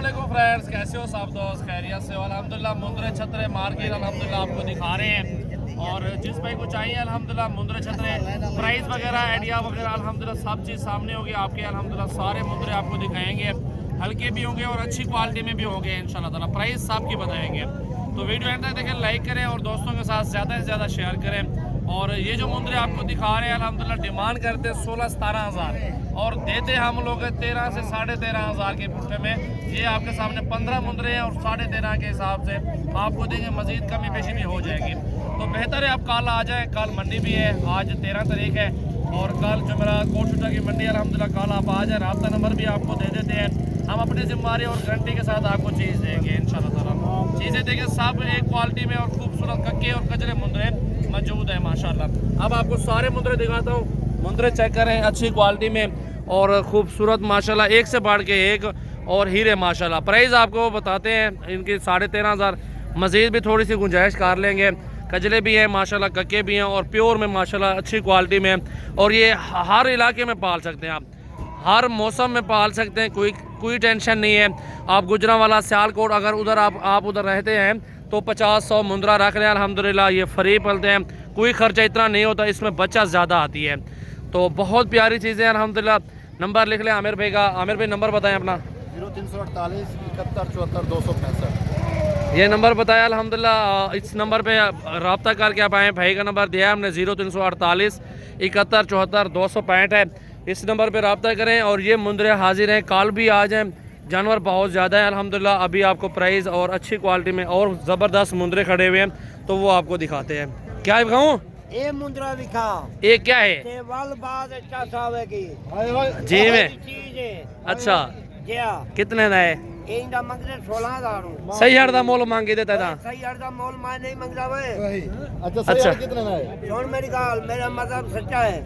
वालेकुम फ्रेंड्स, कैसे हो सब दोस्त? खैरियत से हो? अल्हम्दुलिल्लाह मुंद्रे छतरे मार्केट अल्हम्दुलिल्लाह आपको दिखा रहे हैं। और जिस भाई को चाहिए अल्हम्दुलिल्लाह मुंद्रे छतरे प्राइस वगैरह आइडिया वगैरह अल्हम्दुलिल्लाह सब चीज़ सामने होगी आपके। अल्हम्दुलिल्लाह सारे मुंद्रे आपको दिखाएंगे, हल्के भी होंगे और अच्छी क्वालिटी में भी होंगे इंशाल्लाह ताला। प्राइस सबकी बताएंगे, तो वीडियो एंड तक देखें, लाइक करें और दोस्तों के साथ ज़्यादा से ज़्यादा शेयर करें। और ये जो मुंद्रे आपको दिखा रहे हैं अल्हम्दुलिल्लाह डिमांड करते हैं 16-17 हज़ार और देते हम लोग 13 से 13.5 हज़ार के पुट्ठे में। ये आपके सामने 15 मुंद्रे हैं और 13.5 के हिसाब से आपको देंगे, मज़ीद कमी पेशी भी हो जाएगी। तो बेहतर है आप कल आ जाएँ, कल मंडी भी है, आज 13 तारीख है और कल जुमेरात कोटशुटा की मंडी अल्हम्दुलिल्लाह। कल आप आ जाए, राब्ता नंबर भी आपको दे देते हैं हम, अपनी जिम्मेदारी और गारंटी के साथ आपको चीज़ देंगे इंशाल्लाह ताला। चीज़ें देखें सब एक क्वालिटी में और खूबसूरत कक्के और कचरे मुंद्रे मौजूद है माशाल्लाह। अब आपको सारे मुंद्रे दिखाता हूँ, मुंद्रे चेक करें अच्छी क्वालिटी में और खूबसूरत माशाल्लाह, एक से बढ़ के एक और हीरे माशाल्लाह। प्राइस आपको बताते हैं इनकी 13.5 हज़ार, मज़ीद भी थोड़ी सी गुंजाइश कर लेंगे। कजले भी हैं माशाल्लाह, कक्के भी हैं और प्योर में माशाल्लाह अच्छी क्वालिटी में। और ये हर इलाके में पाल सकते हैं आप, हर मौसम में पाल सकते हैं, कोई टेंशन नहीं है। आप गुजरांवाला सियालकोट अगर उधर आप उधर रहते हैं तो 50-100 मुंद्रा रख लें अल्हम्दुलिल्लाह, ये फ्री पलते हैं, कोई खर्चा इतना नहीं होता, इसमें बच्चा ज़्यादा आती है। तो बहुत प्यारी चीज़ें अल्हम्दुलिल्लाह। नंबर लिख लें आमिर भाई का। आमिर भाई नंबर बताएं अपना। 0348 71 74 265। ये नंबर बताया अल्हम्दुलिल्लाह। इस नंबर पे रब्ता करके आप आएँ, भाई का नंबर दिया है हमने 0348 71 74 265 है। इस नंबर पे रब्ता करें और ये मुंद्रे हाजिर हैं, कल भी आ जाएँ। जानवर बहुत ज़्यादा है अल्हम्दुलिल्लाह। अभी आपको प्राइस और अच्छी क्वालिटी में और ज़बरदस्त मुंद्रे खड़े हुए हैं, तो वो आपको दिखाते हैं। क्या दिखाऊँ? ये मुंद्रा दिखा, ये क्या है? जी में अच्छा, कितने का है? सही हर मोल मांगे देता था। मोल मैं नहीं मंगता वे। अच्छा कितने में है? सुन मेरी गाल, मेरा मजहब सच्चा है,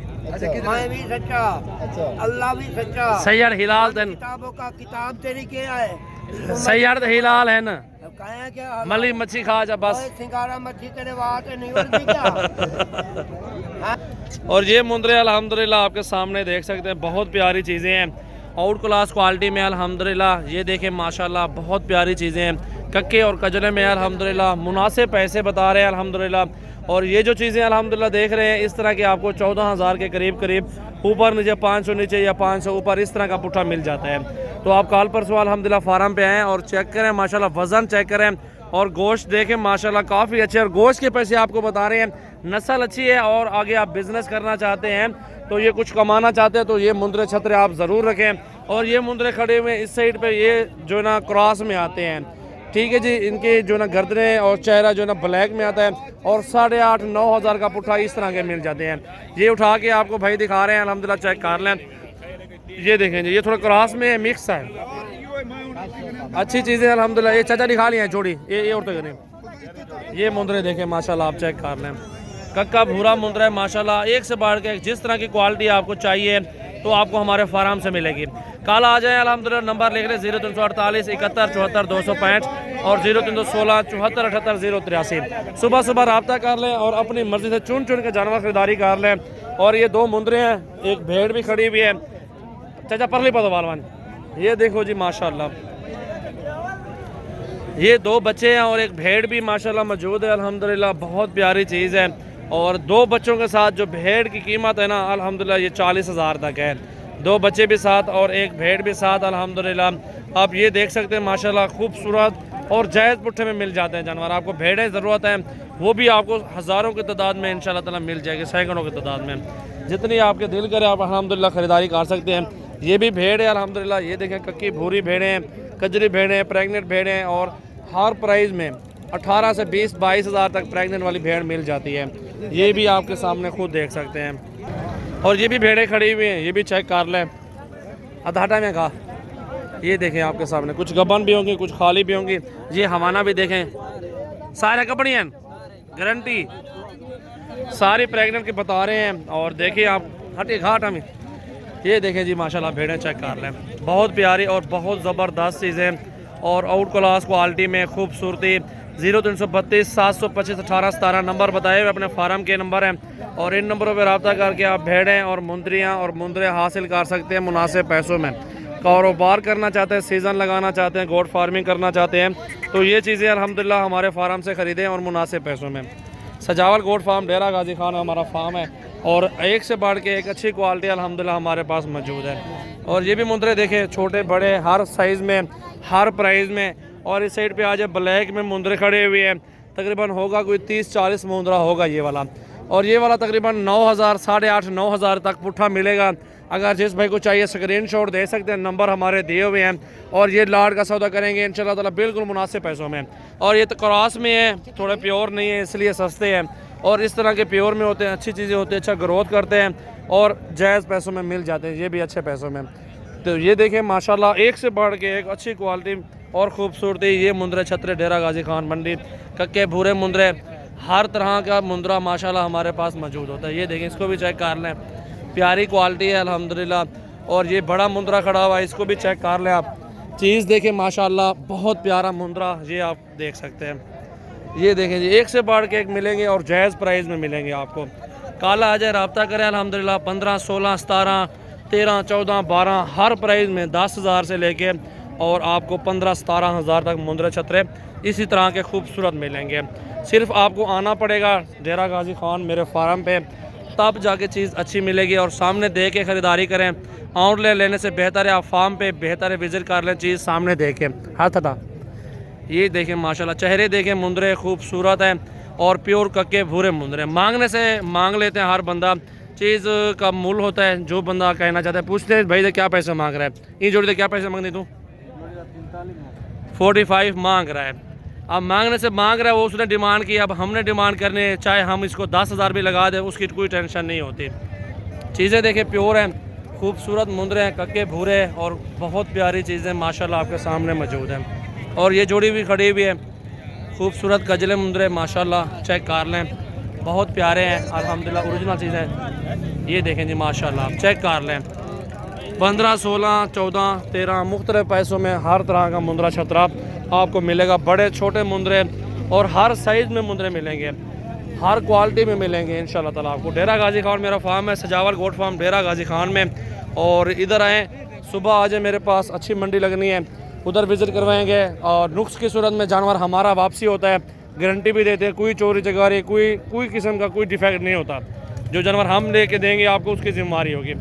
मैं भी सच्चा, अल्लाह भी सच्चा। सही हर हिलाल तन किताबों का किताब तेरी क्या है? सही हर हिलाल है ना, कहा क्या मली मच्छी खा जा बस। सिंगारा मच्छी तेरे वास्ते नहीं होती क्या? और ये मुंद्रे अल्हम्दुलिल्लाह आपके सामने देख सकते हैं, बहुत प्यारी चीज़ें हैं, आउट क्लास क्वालिटी में अल्हम्दुलिल्लाह। ये देखें माशाल्लाह, बहुत प्यारी चीज़ें हैं, कक्के और कजले में अल्हम्दुलिल्लाह। मुनासिब पैसे बता रहे हैं अल्हम्दुलिल्लाह। और ये जो चीज़ें अल्हम्दुलिल्लाह देख रहे हैं, इस तरह के आपको 14 हज़ार के करीब ऊपर नीचे 500 नीचे या 500 ऊपर इस तरह का पुट्ठा मिल जाता है। तो आप कल परसों अल्हम्दुलिल्लाह फार्म पे आएँ और चेक करें माशाल्लाह, वज़न चेक करें और गोश्त देखें माशाल्लाह काफ़ी अच्छे। और गोश्त के पैसे आपको बता रहे हैं, नस्ल अच्छी है और आगे आप बिज़नेस करना चाहते हैं तो ये कुछ कमाना चाहते हैं तो ये मुंद्रे छतरे आप ज़रूर रखें। और ये मुंद्रे खड़े हुए इस साइड पे, ये जो ना क्रॉस में आते हैं, ठीक है जी। इनके जो ना गर्दने और चेहरा जो ना ब्लैक में आता है और 8.5-9 हज़ार का पुट्ठा इस तरह के मिल जाते हैं। ये उठा के आपको भाई दिखा रहे हैं अल्हम्दुलिल्लाह, चेक कर लें। ये देखें जी, ये थोड़ा क्रॉस में मिक्स है, अच्छी चीज़ें अल्हम्दुलिल्लाह। ये चाचा दिखा लिए हैं जोड़ी, ये और तो करें। ये मुंद्रे देखें माशाल्लाह, आप चेक कर लें, कक्का भूरा मुंद्रा है माशाल्लाह, एक से बढ़ के जिस तरह की क्वालिटी आपको चाहिए तो आपको हमारे फार्म से मिलेगी। कल आ जाए अल्हम्दुलिल्लाह। नंबर लिख लें 0348 71 74 265 और 0316 74 78 083। सुबह रब्ता कर लें और अपनी मर्जी से चुन के जानवर खरीदारी कर लें। और ये 2 मुंद्रे हैं, एक भेड़ भी खड़ी हुई है। चाचा परली पदो बालवान, ये देखो जी माशाल्लाह, ये 2 बच्चे हैं और एक भेड़ भी माशाल्लाह मौजूद है अल्हम्दुलिल्लाह। बहुत प्यारी चीज़ है। और 2 बच्चों के साथ जो भेड़ की कीमत है ना अल्हम्दुलिल्लाह, ये 40 हज़ार तक है। 2 बच्चे भी साथ और एक भेड़ भी साथ अल्हम्दुलिल्लाह। आप ये देख सकते हैं माशाल्लाह, खूबसूरत और जायज़ पुट्ठे में मिल जाते हैं जानवर। आपको भेड़ें ज़रूरत है वो भी आपको हज़ारों की तादाद में इंशाल्लाह ताला मिल जाएगी, सैकड़ों की तादाद में, जितनी आपके दिल करे आप अल्हम्दुलिल्लाह ख़रीदारी कर सकते हैं। ये भी भेड़ है अल्हम्दुलिल्लाह। ये देखें कक्की भूरी भेड़ें हैं, कजरी भेड़ें हैं, प्रेगनेंट भेड़ें हैं और हर प्राइस में 18 से 20-22 हज़ार तक प्रेगनेंट वाली भेड़ मिल जाती है। ये भी आपके सामने खुद देख सकते हैं। और ये भी भेड़ें खड़ी हुई हैं, ये भी चेक कर लें। अधाटा में कहा, ये देखें आपके सामने, कुछ गबन भी होंगी, कुछ खाली भी होंगी। ये हवाना भी देखें, सारे कपड़े हैं, गारंटी सारी प्रेगनेंट के बता रहे हैं। और देखिए आप हटे घाट हमें, ये देखें जी माशाल्लाह, भेड़ें चेक कर लें, बहुत प्यारी और बहुत ज़बरदस्त चीज़ें और आउट क्लास क्वालिटी में खूबसूरती। 0332 725 18 17 नंबर बताए हुए अपने फार्म के नंबर हैं और इन नंबरों पर रब्ता करके आप भेड़ें और मुंद्रियाँ और मुंद्रे हासिल कर सकते हैं मुनासिब पैसों में। कारोबार करना चाहते हैं, सीज़न लगाना चाहते हैं, गोट फार्मिंग करना चाहते हैं, तो ये चीज़ें अल्हम्दुलिल्लाह हमारे फार्म से ख़रीदें और मुनासिब पैसों में। सजावल गोट फार्म डेरा गाजी खान हमारा फार्म है और एक से बढ़ के एक अच्छी क्वालिटी अल्हम्दुलिल्लाह हमारे पास मौजूद है। और ये भी मुंदरे देखें, छोटे बड़े हर साइज़ में, हर प्राइस में। और इस साइड पे आज ब्लैक में मुंदरे खड़े हुए हैं, तकरीबन होगा कोई 30-40 मुंदरा होगा ये वाला। और ये वाला तकरीबन 9,000, 8,500, 9,000 तक पुट्ठा मिलेगा। अगर जिस भाई को चाहिए स्क्रीनशॉट दे सकते हैं, नंबर हमारे दिए हुए हैं। और ये लाट का सौदा करेंगे इंशाल्लाह ताला बिल्कुल मुनासिब पैसों में। और ये तो क्रॉस में है, थोड़े प्योर नहीं है इसलिए सस्ते हैं। और इस तरह के प्योर में होते हैं, अच्छी चीज़ें होती हैं, अच्छा ग्रोथ करते हैं और जायज़ पैसों में मिल जाते हैं, ये भी अच्छे पैसों में। तो ये देखें माशाल्लाह एक से बढ़ के एक अच्छी क्वालिटी और ख़ूबसूरती। ये मुंदरे छतरे डेरा गाजी खान मंडी, कक्के भूरे मुंदरे, हर तरह का मुंदरा माशाल्लाह हमारे पास मौजूद होता है। ये देखें, इसको भी चेक कर लें, प्यारी क्वालिटी है अल्हम्दुलिल्लाह। और ये बड़ा मुंदरा खड़ा हुआ है, इसको भी चेक कर लें आप। चीज़ देखें माशाल्लाह, बहुत प्यारा मुंदरा, ये आप देख सकते हैं। ये देखें जी, एक से बढ़ के एक मिलेंगे और जायज़ प्राइस में मिलेंगे आपको। काला आ जाए, रब्ता करें अल्हम्दुलिल्लाह। 15, 16, 17, 13, 14, 12 हर प्राइस में 10,000 से लेके और आपको 15-17,000 तक मुंदरे छतरे इसी तरह के खूबसूरत मिलेंगे। सिर्फ आपको आना पड़ेगा डेरा गाजी खान मेरे फार्म पे, तब जाके चीज़ अच्छी मिलेगी। और सामने दे के ख़रीदारी करें, आउटलेट लेने से बेहतर है आप फार्म पे बेहतर है विज़िट कर लें, चीज़ सामने देखें। हाथ हटा, ये देखें माशाल्लाह, चेहरे देखें, मुंदरे खूबसूरत हैं और प्योर कक्के भूरे मुंदरे। मांगने से मांग लेते हैं हर बंदा, चीज़ का मूल होता है जो बंदा कहना चाहता है। पूछते हैं भाई दे क्या पैसे मांग रहा है, ये जोड़ी दे क्या पैसे मांगनी तू? 45 मांग रहा है। अब मांगने से मांग रहा है, वो उसने डिमांड की, अब हमने डिमांड करने, चाहे हम इसको 10,000 भी लगा दें उसकी कोई टेंशन नहीं होती। चीज़ें देखें प्योर हैं, खूबसूरत मुंदरे हैं, कक्के भूरे और बहुत प्यारी चीज़ें माशाल्लाह आपके सामने मौजूद हैं। और ये जोड़ी भी खड़ी हुई है, खूबसूरत कजले मुंदरे माशाल्लाह, चेक कर लें, बहुत प्यारे हैं अल्हम्दुलिल्लाह, ओरिजिनल चीज़ें। ये देखें जी माशाल्लाह, आप चेक कर लें। 15, 16, 14, 13 मुख्तलिफ पैसों में हर तरह का मुंदरा छतरा आपको मिलेगा। बड़े छोटे मुंदरे और हर साइज़ में मुंदरे मिलेंगे, हर क्वालिटी में मिलेंगे इंशाल्लाह ताला आपको। डेरा गाजी खान मेरा फार्म है, सजावल गोट फार्म डेरा गाजी खान में। और इधर आएँ, सुबह आ जाए, मेरे पास अच्छी मंडी लगनी है, उधर विज़िट करवाएंगे। और नुक्स की सूरत में जानवर हमारा वापसी होता है, गारंटी भी देते हैं, कोई चोरी चकारी कोई किस्म का कोई डिफेक्ट नहीं होता। जो जानवर हम लेके देंगे आपको उसकी जिम्मेदारी होगी।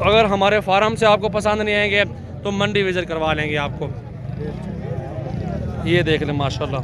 अगर हमारे फार्म से आपको पसंद नहीं आएंगे तो मंडी विज़िट करवा लेंगे आपको। ये देख लें माशाल्लाह।